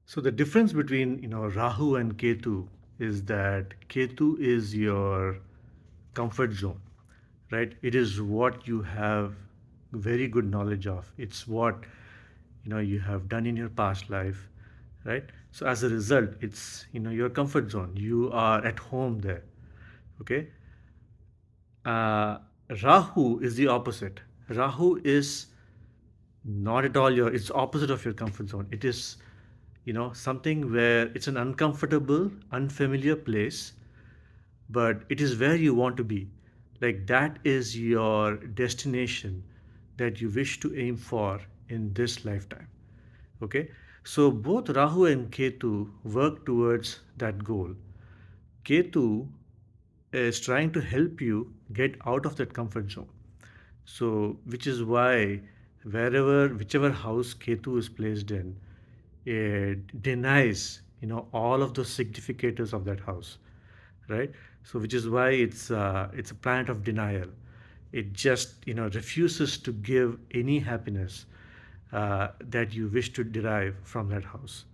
So the difference between Rahu and Ketu is that Ketu is your comfort zone, right? It is what you have very good knowledge of. It's what you have done in your past life, right? So as a result, it's your comfort zone. You are at home there, okay? Uh, Rahu is the opposite. Rahu is not at all it's opposite of your comfort zone. It is something where it's an uncomfortable, unfamiliar place, but it is where you want to be. Like that is your destination that you wish to aim for in this lifetime. Okay? So both Rahu and Ketu work towards that goal. Ketu is trying to help you get out of that comfort zone. So, which is why whichever house Ketu is placed in, it denies, all of those significators of that house, right? So, which is why it's a planet of denial. It just, refuses to give any happiness that you wish to derive from that house.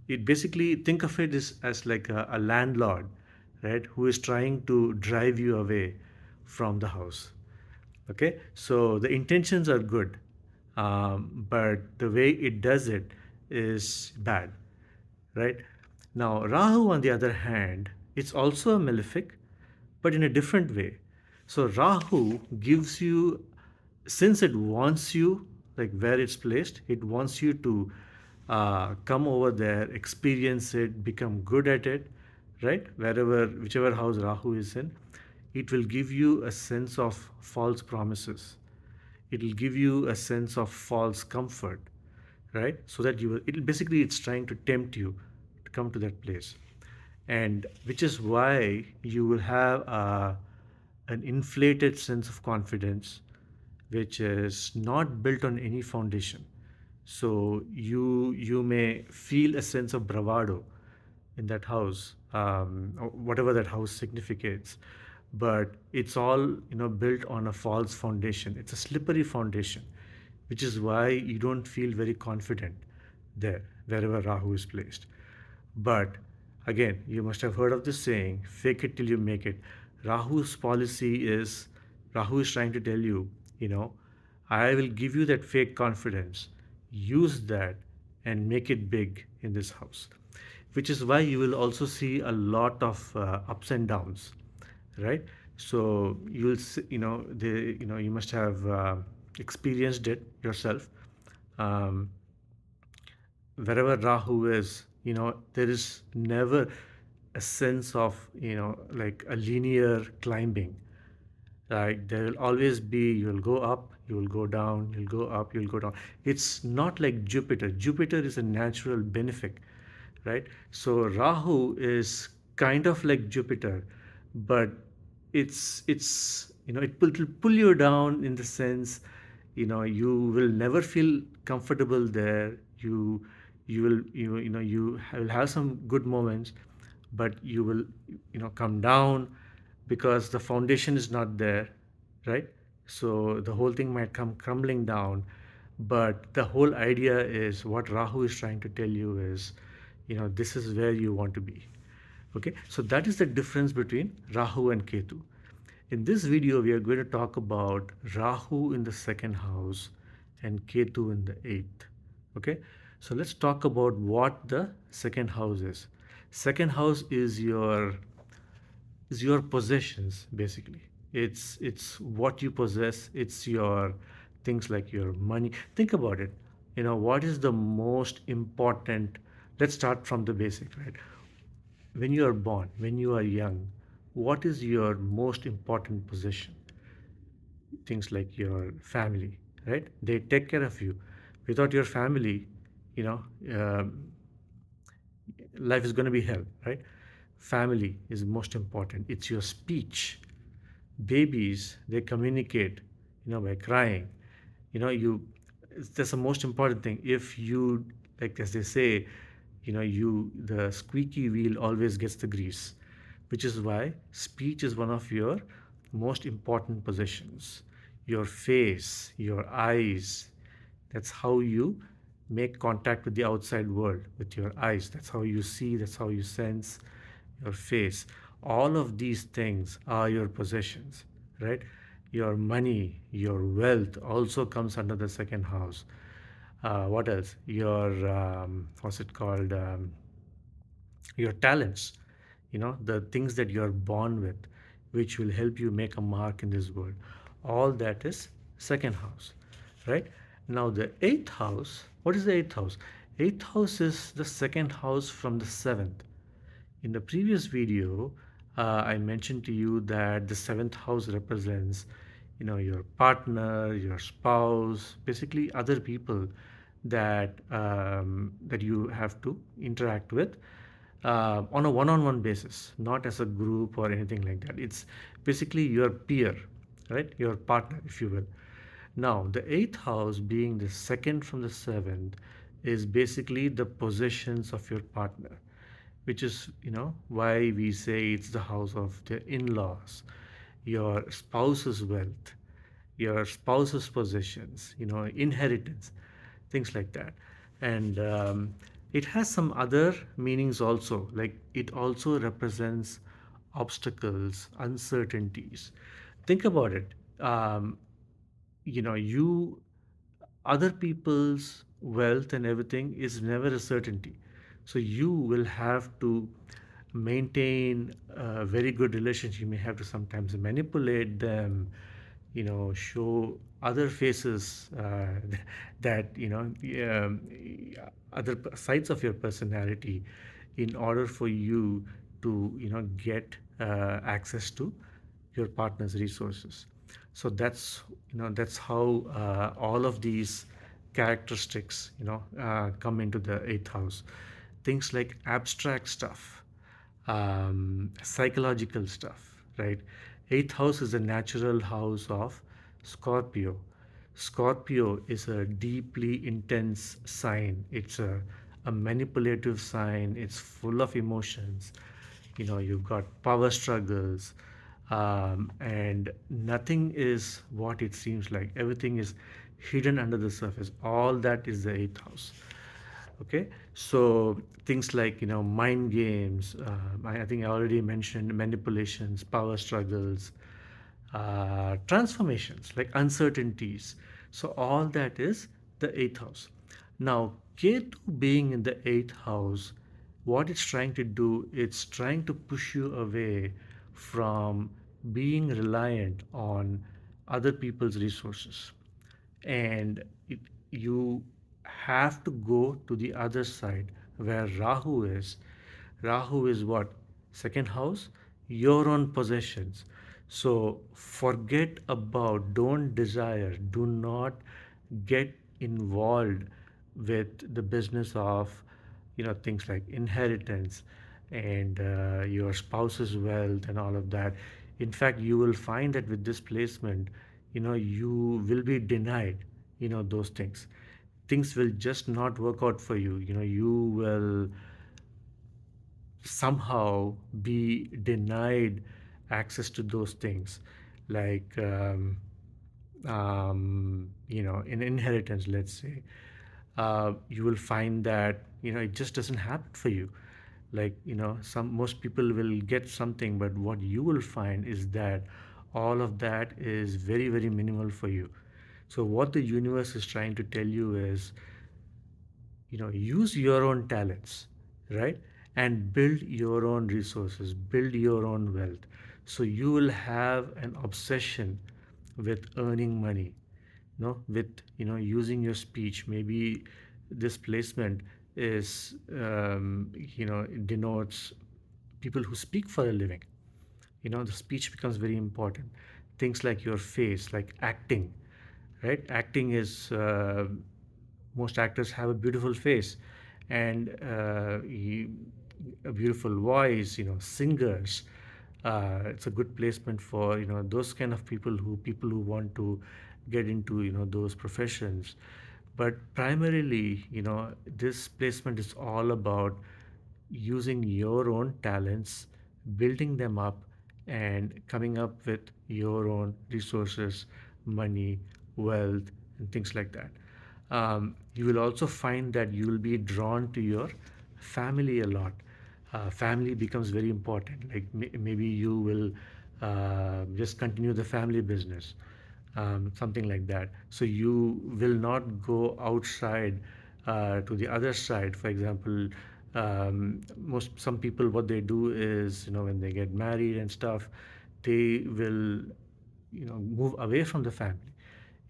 It basically think of it as like a landlord, right, who is trying to drive you away from the house. Okay, so the intentions are good, but the way it does it is bad, right? Now, Rahu, on the other hand, it's also a malefic, but in a different way. So, Rahu gives you, since it wants you, like where it's placed, it wants you to come over there, experience it, become good at it, right? Whichever house Rahu is in, it will give you a sense of false promises. It will give you a sense of false comfort, right? So that it's trying to tempt you to come to that place, and which is why you will have an inflated sense of confidence, which is not built on any foundation. So you may feel a sense of bravado in that house, or whatever that house significates, but it's all built on a false foundation. It's a slippery foundation, which is why you don't feel very confident there wherever Rahu is placed. But again, you must have heard of this saying, fake it till you make it. Rahu's policy is, Rahu is trying to tell you, you know, I will give you that fake confidence. Use that and make it big in this house. Which is why you will also see a lot of ups and downs, right? So you must have experienced it yourself. Um, Wherever Rahu is, there is never a sense of, like a linear climbing. Right? There will always be, you'll go up, you'll go down, you'll go up, you'll go down. It's not like Jupiter. Jupiter is a natural benefic, right? So Rahu is kind of like Jupiter, but it'll pull you down in the sense, you will never feel comfortable there. You will you will have some good moments, but you will come down because the foundation is not there, right? So the whole thing might come crumbling down. But the whole idea is, what Rahu is trying to tell you is, this is where you want to be. Okay, so that is the difference between Rahu and Ketu. In this video, we are going to talk about Rahu in the second house and Ketu in the eighth. Okay, so let's talk about what the second house is. Second house is your possessions, basically. It's what you possess. It's your things like your money. Think about it. What is the most important? Let's start from the basic, right? When you are born, when you are young, what is your most important possession? Things like your family, right? They take care of you. Without your family, you know um, life is going to be hell, right? Family is most important. It's your speech. Babies, they communicate by crying. You That's the most important thing. If you, like, as they say, you the squeaky wheel always gets the grease, which is why speech is one of your most important possessions. Your face, your eyes, that's how you make contact with the outside world with your eyes. That's how you see, that's how you sense your face. All of these things are your possessions, right? Your money, your wealth also comes under the second house. What else? Your, what's it called? Your talents, the things that you're born with, which will help you make a mark in this world. All that is second house, right? Now, the eighth house, what is the eighth house? Eighth house is the second house from the seventh. In the previous video, I mentioned to you that the seventh house represents, your partner, your spouse, basically other people that you have to interact with on a one-on-one basis, not as a group or anything like that. It's basically your peer, right? Your partner, if you will. Now, the eighth house, being the second from the seventh, is basically the possessions of your partner, which is, why we say it's the house of the in-laws, your spouse's wealth, your spouse's possessions, inheritance, things like that. And it has some other meanings also, like it also represents obstacles, uncertainties. Think about it. You other people's wealth and everything is never a certainty. So you will have to maintain a very good relationship. You may have to sometimes manipulate them, show other faces that, other sides of your personality in order for you to, get access to your partner's resources. So that's how all of these characteristics come into the eighth house. Things like abstract stuff, psychological stuff, right? Eighth house is a natural house of Scorpio. Scorpio is a deeply intense sign. It's a manipulative sign. It's full of emotions. You've got power struggles, and nothing is what it seems like. Everything is hidden under the surface. All that is the eighth house. Okay, so things like mind games. I think I already mentioned manipulations, power struggles, transformations like uncertainties. So all that is the eighth house. Now, Ketu being in the eighth house, what it's trying to do, it's trying to push you away from being reliant on other people's resources, and you have to go to the other side where Rahu is. Rahu is what? Second house, your own possessions. So forget about, don't desire, do not get involved with the business of, things like inheritance and your spouse's wealth and all of that. In fact, you will find that with this placement, you will be denied, those things. Things will just not work out for you. You will somehow be denied access to those things, like in inheritance, let's say. You will find that it just doesn't happen for you. Like, some most people will get something, but what you will find is that all of that is very, very minimal for you. So what the universe is trying to tell you is, use your own talents, right? And build your own resources, build your own wealth. So you will have an obsession with earning money, with using your speech. Maybe this placement is denotes people who speak for a living. The speech becomes very important. Things like your face, like acting, right? Acting is, most actors have a beautiful face, and a beautiful voice. Singers, it's a good placement for those kind of people who want to get into those professions. But primarily, this placement is all about using your own talents, building them up, and coming up with your own resources, money, wealth, and things like that. You will also find that you will be drawn to your family a lot. Family becomes very important. Like maybe you will just continue the family business, something like that. So you will not go outside to the other side. For example, most some people, what they do is, when they get married and stuff, they will, move away from the family.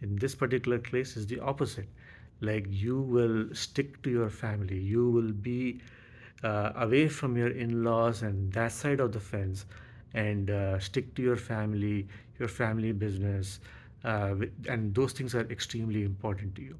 In this particular case is the opposite. Like you will stick to your family, you will be away from your in-laws and that side of the fence, and stick to your family business, and those things are extremely important to you.